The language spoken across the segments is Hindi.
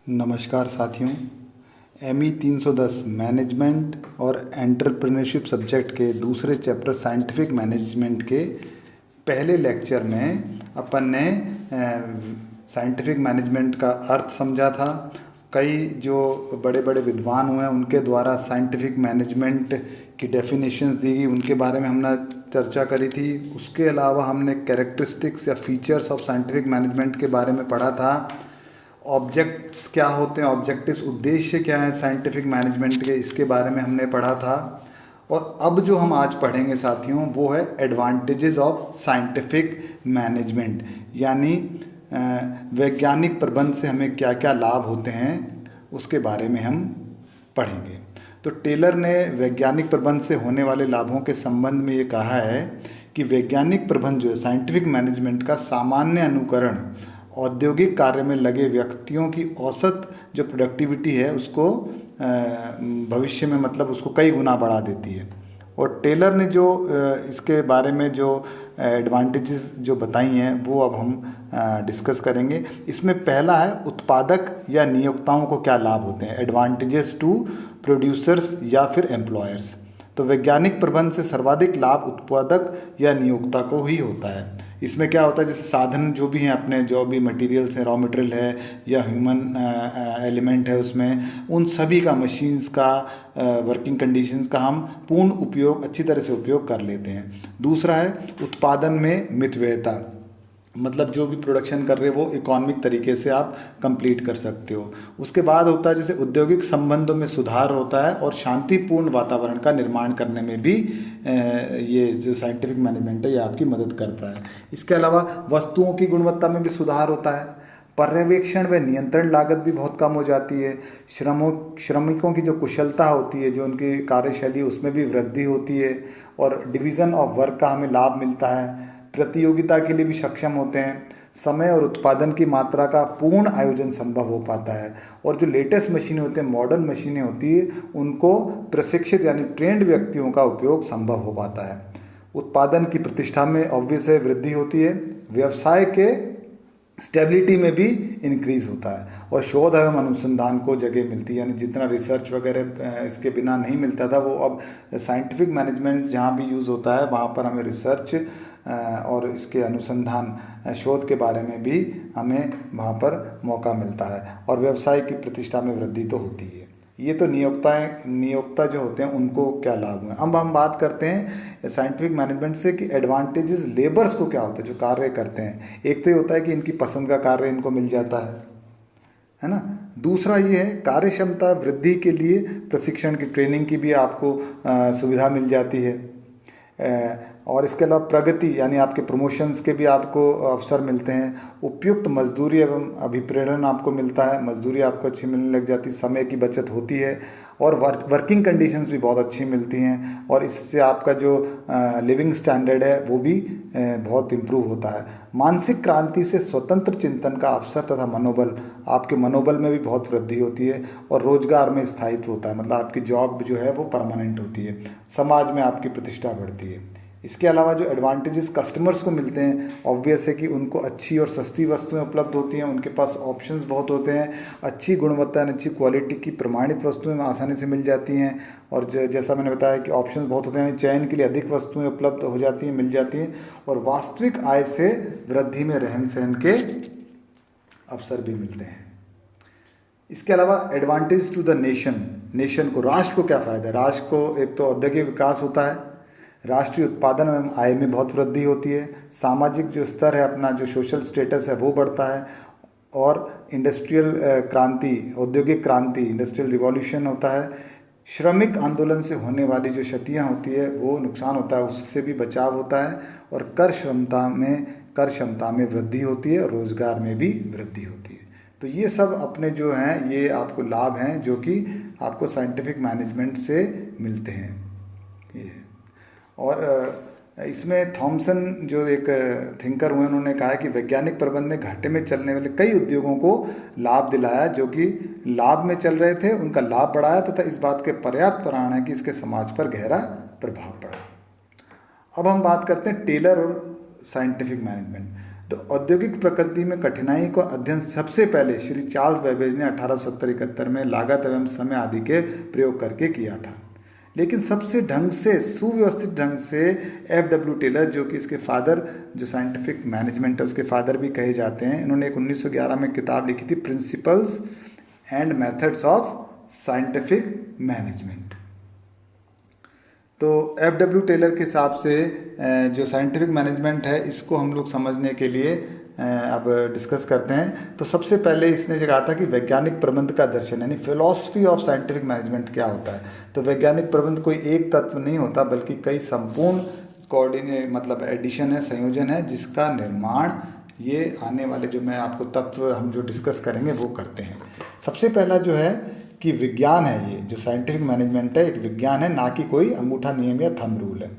नमस्कार साथियों। ME 310 मैनेजमेंट और एंटरप्रेन्योरशिप सब्जेक्ट के दूसरे चैप्टर साइंटिफिक मैनेजमेंट के पहले लेक्चर में अपन ने साइंटिफिक मैनेजमेंट का अर्थ समझा था। कई जो बड़े बड़े विद्वान हुए हैं उनके द्वारा साइंटिफिक मैनेजमेंट की डेफिनेशंस दी गई, उनके बारे में हमने चर्चा करी थी। उसके अलावा हमने कैरेक्टरिस्टिक्स या फीचर्स ऑफ साइंटिफिक मैनेजमेंट के बारे में पढ़ा था। ऑब्जेक्ट्स क्या होते हैं, ऑब्जेक्टिव्स उद्देश्य क्या है साइंटिफिक मैनेजमेंट के, इसके बारे में हमने पढ़ा था। और अब जो हम आज पढ़ेंगे साथियों वो है एडवांटेजेस ऑफ साइंटिफिक मैनेजमेंट, यानी वैज्ञानिक प्रबंध से हमें क्या क्या लाभ होते हैं उसके बारे में हम पढ़ेंगे। तो टेलर ने वैज्ञानिक प्रबंध से होने वाले लाभों के संबंध में ये कहा है कि वैज्ञानिक प्रबंध जो है साइंटिफिक मैनेजमेंट का सामान्य अनुकरण औद्योगिक कार्य में लगे व्यक्तियों की औसत जो प्रोडक्टिविटी है उसको भविष्य में मतलब उसको कई गुना बढ़ा देती है। और टेलर ने जो इसके बारे में जो एडवांटेजेस जो बताई हैं वो अब हम डिस्कस करेंगे। इसमें पहला है उत्पादक या नियोक्ताओं को क्या लाभ होते हैं, एडवांटेजेस टू प्रोड्यूसर्स या फिर एम्प्लॉयर्स। तो वैज्ञानिक प्रबंध से सर्वाधिक लाभ उत्पादक या नियोक्ता को ही होता है। इसमें क्या होता है, जैसे साधन जो भी हैं अपने, जो भी मटेरियल्स हैं, रॉ मटेरियल है या ह्यूमन एलिमेंट है, उसमें उन सभी का, मशीन्स का, वर्किंग कंडीशंस का हम पूर्ण उपयोग, अच्छी तरह से उपयोग कर लेते हैं। दूसरा है उत्पादन में मितव्ययता, मतलब जो भी प्रोडक्शन कर रहे हो वो इकोनॉमिक तरीके से आप कंप्लीट कर सकते हो। उसके बाद होता है जैसे औद्योगिक संबंधों में सुधार होता है और शांतिपूर्ण वातावरण का निर्माण करने में भी ये जो साइंटिफिक मैनेजमेंट है ये आपकी मदद करता है। इसके अलावा वस्तुओं की गुणवत्ता में भी सुधार होता है। पर्यवेक्षण व नियंत्रण लागत भी बहुत कम हो जाती है। श्रमिकों की जो कुशलता होती है, जो उनकी कार्यशैली, उसमें भी वृद्धि होती है। और डिवीज़न ऑफ वर्क का हमें लाभ मिलता है। प्रतियोगिता के लिए भी सक्षम होते हैं। समय और उत्पादन की मात्रा का पूर्ण आयोजन संभव हो पाता है। और जो लेटेस्ट मशीनें होती हैं, मॉडर्न मशीनें होती है, उनको प्रशिक्षित यानी ट्रेंड व्यक्तियों का उपयोग संभव हो पाता है। उत्पादन की प्रतिष्ठा में ऑब्वियस है वृद्धि होती है। व्यवसाय के स्टेबिलिटी में भी इंक्रीज होता है। और शोध एवं अनुसंधान को जगह मिलती है, यानी जितना रिसर्च वगैरह इसके बिना नहीं मिलता था वो अब साइंटिफिक मैनेजमेंट जहाँ भी यूज़ होता है वहाँ पर हमें रिसर्च और इसके अनुसंधान, शोध के बारे में भी हमें वहाँ पर मौका मिलता है। और व्यवसाय की प्रतिष्ठा में वृद्धि तो होती है। ये तो नियोक्ता जो होते हैं उनको क्या लाभ हुए। अब हम बात करते हैं साइंटिफिक मैनेजमेंट से कि एडवांटेजेस लेबर्स को क्या होता है जो कार्य करते हैं। एक तो ये होता है कि इनकी पसंद का कार्य इनको मिल जाता है ना। दूसरा ये है कार्यक्षमता वृद्धि के लिए प्रशिक्षण की, ट्रेनिंग की भी आपको सुविधा मिल जाती है। और इसके अलावा प्रगति यानी आपके प्रमोशंस के भी आपको अवसर मिलते हैं। उपयुक्त मजदूरी एवं अभिप्रेरण आपको मिलता है, मजदूरी आपको अच्छी मिलने लग जाती है, समय की बचत होती है। और वर्किंग कंडीशंस भी बहुत अच्छी मिलती हैं। और इससे आपका जो लिविंग स्टैंडर्ड है वो भी बहुत इम्प्रूव होता है। मानसिक क्रांति से स्वतंत्र चिंतन का अवसर तथा मनोबल, आपके मनोबल में भी बहुत वृद्धि होती है। और रोजगार में स्थायित्व होता है, मतलब आपकी जॉब जो है वो परमानेंट होती है। समाज में आपकी प्रतिष्ठा बढ़ती है। इसके अलावा जो एडवांटेजेस कस्टमर्स को मिलते हैं, ऑब्वियस है कि उनको अच्छी और सस्ती वस्तुएं उपलब्ध होती हैं, उनके पास ऑप्शंस बहुत होते हैं, अच्छी गुणवत्ता और अच्छी क्वालिटी की प्रमाणित वस्तुएं आसानी से मिल जाती हैं। और जैसा मैंने बताया कि ऑप्शंस बहुत होते हैं, यानी चयन के लिए अधिक वस्तुएं उपलब्ध हो जाती हैं, मिल जाती हैं। और वास्तविक आय से वृद्धि में रहन सहन के अवसर भी मिलते हैं। इसके अलावा एडवांटेज टू द नेशन को, राष्ट्र को क्या फ़ायदा है। राष्ट्र को एक तो औद्योगिक विकास होता है, राष्ट्रीय उत्पादन एवं आय में बहुत वृद्धि होती है। सामाजिक जो स्तर है अपना, जो सोशल स्टेटस है वो बढ़ता है। और इंडस्ट्रियल क्रांति, औद्योगिक क्रांति, इंडस्ट्रियल रिवॉल्यूशन होता है। श्रमिक आंदोलन से होने वाली जो क्षतियाँ होती है वो नुकसान होता है, उससे भी बचाव होता है। और कर क्षमता में वृद्धि होती है और रोजगार में भी वृद्धि होती है। तो ये सब अपने जो हैं ये आपको लाभ हैं जो कि आपको साइंटिफिक मैनेजमेंट से मिलते हैं। ये और इसमें थॉमसन जो एक थिंकर हुए, उन्होंने कहा है कि वैज्ञानिक प्रबंध ने घाटे में चलने वाले कई उद्योगों को लाभ दिलाया, जो कि लाभ में चल रहे थे उनका लाभ बढ़ाया तथा इस बात के पर्याप्त प्रमाण है कि इसके समाज पर गहरा प्रभाव पड़ा। अब हम बात करते हैं टेलर और साइंटिफिक मैनेजमेंट। तो औद्योगिक प्रकृति में कठिनाई का अध्ययन सबसे पहले श्री चार्ल्स बेबेज ने 1870-71 में लागत एवं समय आदि के प्रयोग करके किया था। लेकिन सबसे ढंग से सुव्यवस्थित ढंग से F.W. टेलर, जो कि इसके फादर, जो साइंटिफिक मैनेजमेंट है उसके फादर भी कहे जाते हैं, इन्होंने एक 1911 में किताब लिखी थी, principles and methods of scientific management. तो F.W. टेलर के हिसाब से जो साइंटिफिक मैनेजमेंट है इसको हम लोग समझने के लिए अब डिस्कस करते हैं। तो सबसे पहले इसने कहा था कि वैज्ञानिक प्रबंध का दर्शन यानी फिलॉसफी ऑफ साइंटिफिक मैनेजमेंट क्या होता है। तो वैज्ञानिक प्रबंध कोई एक तत्व नहीं होता बल्कि कई संपूर्ण कोऑर्डिनेट मतलब एडिशन है, संयोजन है, जिसका निर्माण ये आने वाले जो मैं आपको तत्व हम जो डिस्कस करेंगे वो करते हैं। सबसे पहला जो है कि विज्ञान है, ये जो साइंटिफिक मैनेजमेंट है एक विज्ञान है, ना कि कोई अंगूठा नियम या थंब रूल है।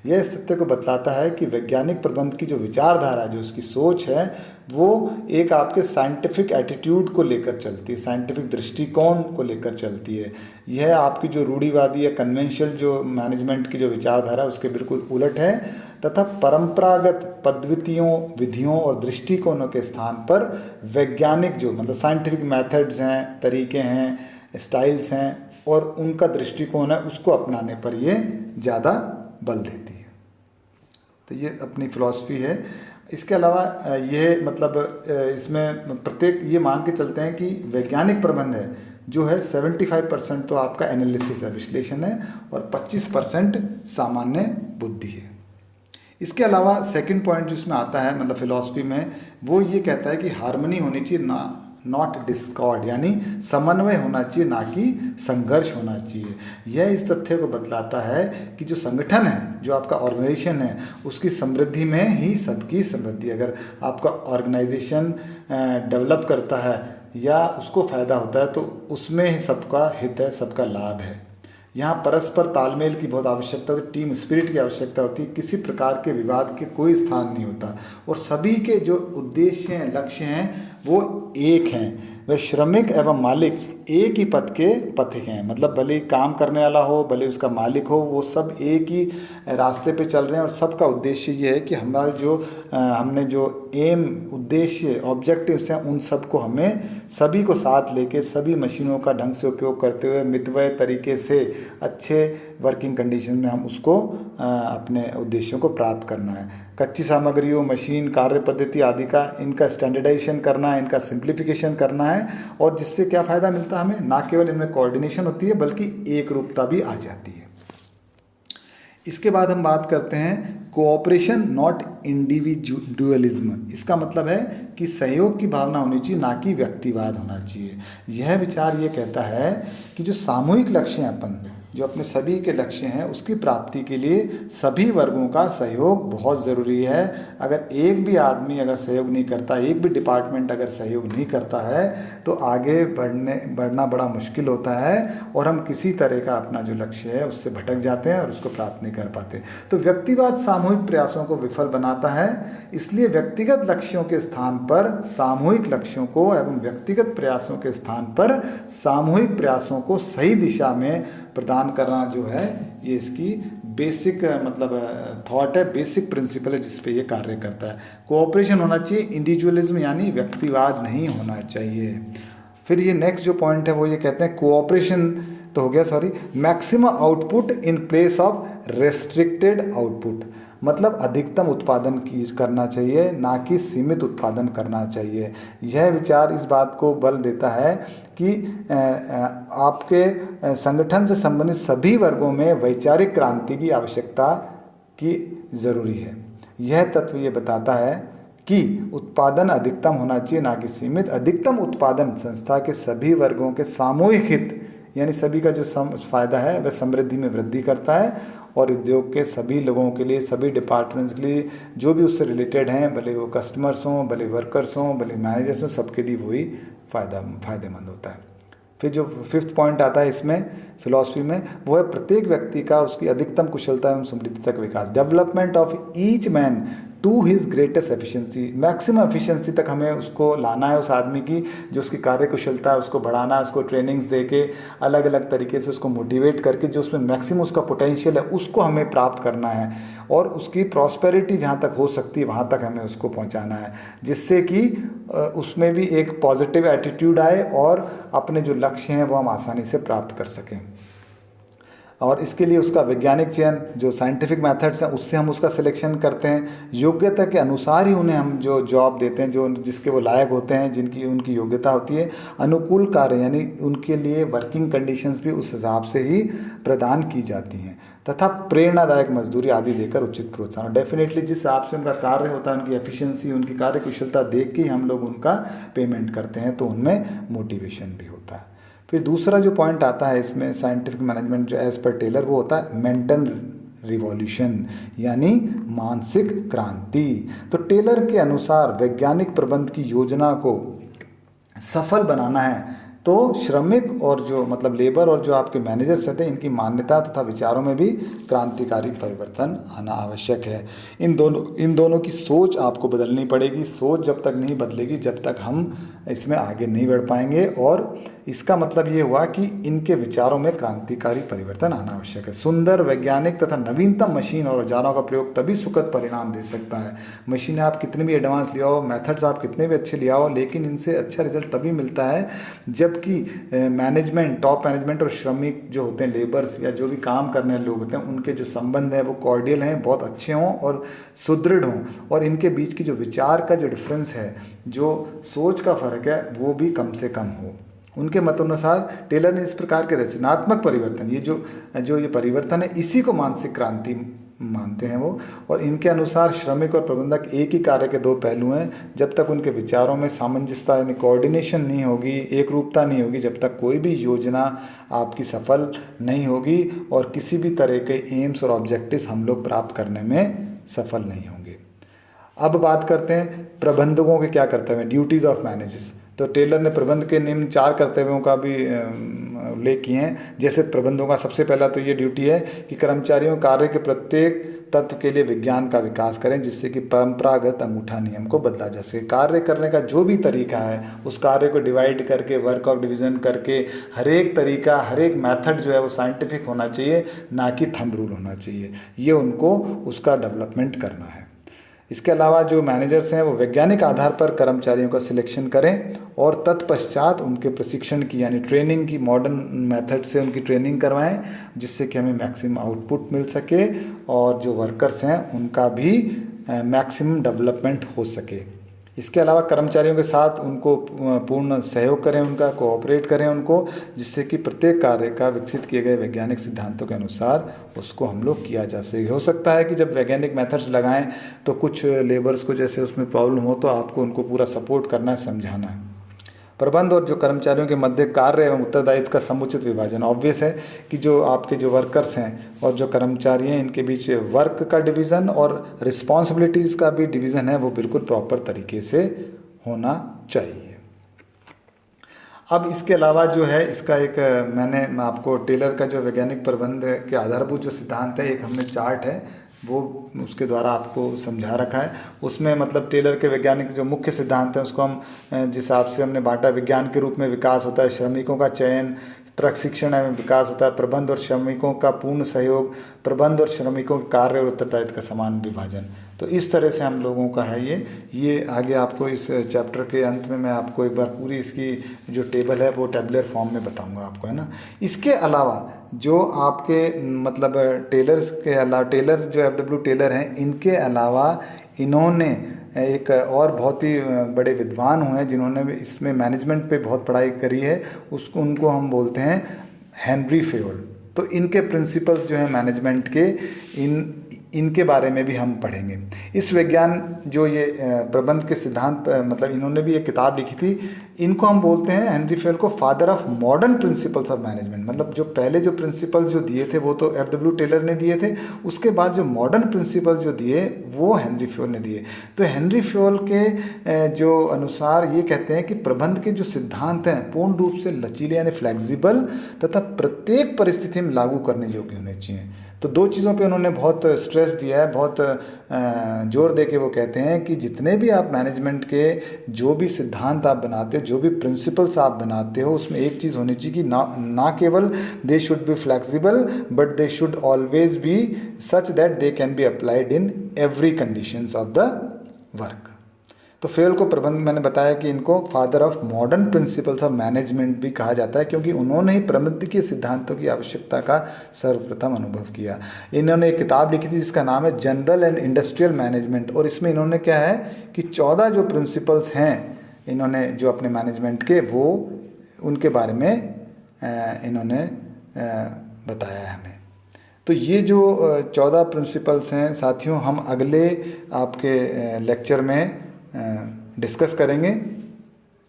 यह इस तथ्य को बतलाता है कि वैज्ञानिक प्रबंध की जो विचारधारा, जो उसकी सोच है, वो एक आपके साइंटिफिक एटीट्यूड को लेकर चलती है, साइंटिफिक दृष्टिकोण को लेकर चलती है। यह आपकी जो रूढ़िवादी या कन्वेंशनल जो मैनेजमेंट की जो विचारधारा है उसके बिल्कुल उलट है, तथा परंपरागत पद्धतियों, विधियों और दृष्टिकोणों के स्थान पर वैज्ञानिक जो मतलब साइंटिफिक मेथड्स हैं, तरीके हैं, स्टाइल्स हैं और उनका दृष्टिकोण है, उसको अपनाने पर ये ज़्यादा बल देती है। तो ये अपनी फिलॉसफी है। इसके अलावा ये मतलब इसमें प्रत्येक ये मान के चलते हैं कि वैज्ञानिक प्रबंध है जो है 75% तो आपका एनालिसिस है, विश्लेषण है, और 25% सामान्य बुद्धि है। इसके अलावा सेकंड पॉइंट जिसमें आता है मतलब फिलॉसफी में, वो ये कहता है कि हार्मनी होनी चाहिए, ना नॉट डिस्कॉर्ड, यानी समन्वय होना चाहिए, ना कि संघर्ष होना चाहिए। यह इस तथ्य को बतलाता है कि जो संगठन है, जो आपका ऑर्गेनाइजेशन है, उसकी समृद्धि में ही सबकी समृद्धि। अगर आपका ऑर्गेनाइजेशन डेवलप करता है या उसको फ़ायदा होता है तो उसमें ही सबका हित है, सबका लाभ है। यहाँ परस्पर तालमेल की बहुत आवश्यकता होती है, टीम स्पिरिट की आवश्यकता होती है, किसी प्रकार के विवाद के कोई स्थान नहीं होता, और सभी के जो उद्देश्य हैं, लक्ष्य हैं, वो एक हैं। वह श्रमिक एवं मालिक एक ही पथ के पथिक हैं, मतलब भले काम करने वाला हो, भले उसका मालिक हो, वो सब एक ही रास्ते पे चल रहे हैं, और सबका उद्देश्य ये है कि हमारा जो हमने जो एम, उद्देश्य, ऑब्जेक्टिव्स हैं, उन सबको हमें सभी को साथ लेके सभी मशीनों का ढंग से उपयोग करते हुए मितव्यय तरीके से अच्छे वर्किंग कंडीशन में हम उसको अपने उद्देश्यों को प्राप्त करना है। कच्ची सामग्रियों, मशीन, कार्य पद्धति आदि का इनका स्टैंडर्डाइजेशन करना है, इनका सिंप्लीफिकेशन करना है, और जिससे क्या फ़ायदा मिलता है हमें, ना केवल इनमें कोऑर्डिनेशन होती है बल्कि एक रूपता भी आ जाती है। इसके बाद हम बात करते हैं कोऑपरेशन नॉट इंडिविजुअलिज्म। इसका मतलब है कि सहयोग की भावना होनी चाहिए, ना कि व्यक्तिवाद होना चाहिए। यह विचार ये कहता है कि जो सामूहिक लक्ष्य हैं अपन, जो अपने सभी के लक्ष्य हैं, उसकी प्राप्ति के लिए सभी वर्गों का सहयोग बहुत ज़रूरी है। अगर एक भी आदमी अगर सहयोग नहीं करता, एक भी डिपार्टमेंट अगर सहयोग नहीं करता है, तो आगे बढ़ना बड़ा मुश्किल होता है, और हम किसी तरह का अपना जो लक्ष्य है उससे भटक जाते हैं और उसको प्राप्त नहीं कर पाते। तो व्यक्तिवाद सामूहिक प्रयासों को विफल बनाता है, इसलिए व्यक्तिगत लक्ष्यों के स्थान पर सामूहिक लक्ष्यों को एवं व्यक्तिगत प्रयासों के स्थान पर सामूहिक प्रयासों को सही दिशा में प्रदान करना जो है, ये इसकी बेसिक मतलब थॉट है, बेसिक प्रिंसिपल है जिस पे ये कार्य करता है। कोऑपरेशन होना चाहिए, इंडिविजुअलिज्म यानी व्यक्तिवाद नहीं होना चाहिए। फिर ये नेक्स्ट जो पॉइंट है वो ये कहते हैं कोऑपरेशन तो हो गया, sorry, maximum output in place of restricted output, मतलब अधिकतम उत्पादन करना चाहिए, ना कि सीमित उत्पादन करना चाहिए। यह विचार इस बात को बल देता है कि आपके संगठन से संबंधित सभी वर्गों में वैचारिक क्रांति की आवश्यकता की ज़रूरी है। यह तत्व ये बताता है कि उत्पादन अधिकतम होना चाहिए, ना कि सीमित। अधिकतम उत्पादन संस्था के सभी वर्गों के सामूहिक हित यानी सभी का जो फायदा है वह समृद्धि में वृद्धि करता है, और उद्योग के सभी लोगों के लिए, सभी डिपार्टमेंट्स के लिए, जो भी उससे रिलेटेड हैं, भले वो कस्टमर्स हों, भले वर्कर्स हों, भले मैनेजर्स हों, सबके लिए वही फ़ायदेमंद होता है। फिर जो फिफ्थ पॉइंट आता है इसमें फिलॉसफी में, वो है प्रत्येक व्यक्ति का उसकी अधिकतम कुशलता एवं समृद्धि तक विकास। Development of each man to his greatest efficiency, maximum efficiency तक हमें उसको लाना है, उस आदमी की जो उसकी कार्य कुशलता है उसको बढ़ाना है, उसको ट्रेनिंग्स दे के अलग अलग तरीके से उसको मोटिवेट करके जो उसमें मैक्सिमम उसका पोटेंशियल है उसको हमें प्राप्त करना है। और उसकी प्रॉस्पेरिटी जहाँ तक हो सकती है वहाँ तक हमें उसको पहुँचाना है, जिससे कि उसमें भी एक पॉजिटिव एटीट्यूड आए और अपने जो लक्ष्य हैं वो हम आसानी से प्राप्त कर सकें। और इसके लिए उसका वैज्ञानिक चयन, जो साइंटिफिक मेथड्स हैं उससे हम उसका सिलेक्शन करते हैं। योग्यता के अनुसार ही उन्हें हम जो जॉब देते हैं, जो जिसके वो लायक होते हैं, जिनकी उनकी योग्यता होती है। अनुकूल कार्य यानी उनके लिए वर्किंग कंडीशंस भी उस हिसाब से ही प्रदान की जाती हैं, तथा प्रेरणादायक मजदूरी आदि देकर उचित प्रोत्साहन। डेफिनेटली जिस हिसाब से उनका कार्य होता है, उनकी एफिशिएंसी, उनकी कार्यकुशलता देख के ही हम लोग उनका पेमेंट करते हैं, तो उनमें मोटिवेशन भी होता है। फिर दूसरा जो पॉइंट आता है इसमें साइंटिफिक मैनेजमेंट जो एज पर टेलर, वो होता है मेंटल रिवॉल्यूशन यानी मानसिक क्रांति। तो टेलर के अनुसार वैज्ञानिक प्रबंध की योजना को सफल बनाना है तो श्रमिक और जो मतलब लेबर और जो आपके मैनेजर्स रहते हैं, इनकी मान्यता तथा विचारों में भी क्रांतिकारी परिवर्तन आना आवश्यक है। इन दोनों की सोच आपको बदलनी पड़ेगी। सोच जब तक नहीं बदलेगी, जब तक हम इसमें आगे नहीं बढ़ पाएंगे। और इसका मतलब ये हुआ कि इनके विचारों में क्रांतिकारी परिवर्तन आना आवश्यक है। सुंदर, वैज्ञानिक तथा नवीनतम मशीन और औजारों का प्रयोग तभी सुखद परिणाम दे सकता है। मशीनें आप कितनी भी एडवांस ले आओ, मेथड्स आप कितने भी अच्छे ले आओ, लेकिन इनसे अच्छा रिजल्ट तभी मिलता है जबकि मैनेजमेंट, टॉप मैनेजमेंट और श्रमिक जो होते हैं, लेबर्स या जो भी काम करने वाले लोग होते हैं, उनके जो संबंध हैं वो कॉर्डियल हैं, बहुत अच्छे हों और सुदृढ़ हों, और इनके बीच की जो विचार का जो डिफरेंस है, जो सोच का फ़र्क है, वो भी कम से कम हो। उनके मतानुसार टेलर ने इस प्रकार के रचनात्मक परिवर्तन, ये परिवर्तन है, इसी को मानसिक क्रांति मानते हैं वो। और इनके अनुसार श्रमिक और प्रबंधक एक ही कार्य के दो पहलू हैं। जब तक उनके विचारों में सामंजस्यता यानी कोऑर्डिनेशन नहीं होगी, एक रूपता नहीं होगी, जब तक कोई भी योजना आपकी सफल नहीं होगी और किसी भी तरह के एम्स और ऑब्जेक्टिव्स हम लोग प्राप्त करने में सफल नहीं होंगे। अब बात करते हैं प्रबंधकों के क्या कर्तव्य हैं, ड्यूटीज़ ऑफ मैनेजर्स। तो टेलर ने प्रबंध के निम्न 4 कर्तव्यों का भी उल्लेख किए हैं। जैसे प्रबंधकों का सबसे पहला तो ये ड्यूटी है कि कर्मचारियों कार्य के प्रत्येक तत्व के लिए विज्ञान का विकास करें, जिससे कि परंपरागत अंगूठा नियम को बदला जा सके। कार्य करने का जो भी तरीका है, उस कार्य को डिवाइड करके, वर्क ऑफ डिवीज़न करके, हर एक तरीका, हर एक मेथड जो है वो साइंटिफिक होना चाहिए, ना कि थंब रूल होना चाहिए। ये उनको उसका डेवलपमेंट करना है। इसके अलावा जो मैनेजर्स हैं वो वैज्ञानिक आधार पर कर्मचारियों का सिलेक्शन करें और तत्पश्चात उनके प्रशिक्षण की यानी ट्रेनिंग की, मॉडर्न मेथड से उनकी ट्रेनिंग करवाएं, जिससे कि हमें मैक्सिमम आउटपुट मिल सके और जो वर्कर्स हैं उनका भी मैक्सिमम डेवलपमेंट हो सके। इसके अलावा कर्मचारियों के साथ उनको पूर्ण सहयोग करें, उनका कोऑपरेट करें उनको, जिससे कि प्रत्येक कार्य का विकसित किए गए वैज्ञानिक सिद्धांतों के अनुसार उसको हम लोग किया जा सके। हो सकता है कि जब वैज्ञानिक मेथड्स लगाएं तो कुछ लेबर्स को जैसे उसमें प्रॉब्लम हो, तो आपको उनको पूरा सपोर्ट करना है, समझाना है। प्रबंध और जो कर्मचारियों के मध्य कार्य एवं उत्तरदायित्व का समुचित विभाजन। ऑब्वियस है कि जो आपके जो वर्कर्स हैं और जो कर्मचारी हैं, इनके बीच वर्क का डिवीज़न और रिस्पॉन्सिबिलिटीज़ का भी डिवीज़न है, वो बिल्कुल प्रॉपर तरीके से होना चाहिए। अब इसके अलावा जो है इसका एक मैंने आपको टेलर का जो वैज्ञानिक प्रबंध के आधारभूत जो सिद्धांत है, एक हमने चार्ट है वो उसके द्वारा आपको समझा रखा है। उसमें मतलब टेलर के वैज्ञानिक जो मुख्य सिद्धांत हैं उसको हम जिस हिसाब से हमने बांटा, विज्ञान के रूप में विकास होता है, श्रमिकों का चयन, प्रशिक्षण एवं विकास होता है, प्रबंध और श्रमिकों का पूर्ण सहयोग, प्रबंध और श्रमिकों के कार्य और उत्तरदायित्व का समान विभाजन। तो इस तरह से हम लोगों का है ये आगे आपको इस चैप्टर के अंत में मैं आपको एक बार पूरी इसकी जो टेबल है वो टेबलर फॉर्म में बताऊंगा आपको, है ना। इसके अलावा जो आपके मतलब टेलर्स के अलावा, टेलर जो एफडब्ल्यू टेलर हैं, इनके अलावा इन्होंने एक और बहुत ही बड़े विद्वान हुए हैं जिन्होंने इसमें मैनेजमेंट पे बहुत पढ़ाई करी है, उनको हम बोलते हैं हेनरी फेयोल। तो इनके प्रिंसिपल्स जो हैं मैनेजमेंट के, इनके बारे में भी हम पढ़ेंगे। इस विज्ञान जो ये प्रबंध के सिद्धांत मतलब इन्होंने भी एक किताब लिखी थी, इनको हम बोलते हैं हेनरी फेयोल को father of modern principles of management. मतलब जो पहले जो प्रिंसिपल्स जो दिए थे वो तो एफडब्ल्यू टेलर ने दिए थे, उसके बाद जो मॉडर्न प्रिंसिपल जो दिए वो हेनरी फेयोल ने दिए। तो हेनरी फेयोल के जो अनुसार ये कहते हैं कि प्रबंध के जो सिद्धांत हैं पूर्ण रूप से लचीले यानी फ्लेक्सिबल तथा प्रत्येक परिस्थिति में लागू करने योग्य होने चाहिए। तो दो चीज़ों पे उन्होंने बहुत स्ट्रेस दिया है, बहुत जोर दे के वो कहते हैं कि जितने भी आप मैनेजमेंट के जो भी सिद्धांत आप बनाते हो, जो भी प्रिंसिपल्स आप बनाते हो, उसमें एक चीज़ होनी चाहिए कि ना केवल they should be flexible but they should always be such that they can be applied in every conditions of the work. तो फेयल को प्रबंध, मैंने बताया कि इनको father of modern principles of management भी कहा जाता है, क्योंकि उन्होंने ही प्रबंधकीय सिद्धांतों की आवश्यकता का सर्वप्रथम अनुभव किया। इन्होंने एक किताब लिखी थी जिसका नाम है जनरल एंड इंडस्ट्रियल मैनेजमेंट, और इसमें इन्होंने क्या है कि 14 जो प्रिंसिपल्स हैं इन्होंने जो अपने मैनेजमेंट के, वो उनके बारे में इन्होंने बताया है हमें। तो ये जो 14 प्रिंसिपल्स हैं साथियों, हम अगले आपके लेक्चर में डिस्कस करेंगे।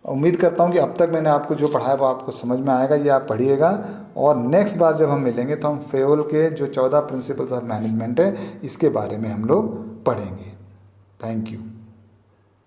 उम्मीद करता हूँ कि अब तक मैंने आपको जो पढ़ाया वो आपको समझ में आएगा, ये आप पढ़िएगा, और नेक्स्ट बार जब हम मिलेंगे तो हम फेयोल के जो 14 प्रिंसिपल्स ऑफ मैनेजमेंट है इसके बारे में हम लोग पढ़ेंगे। Thank you.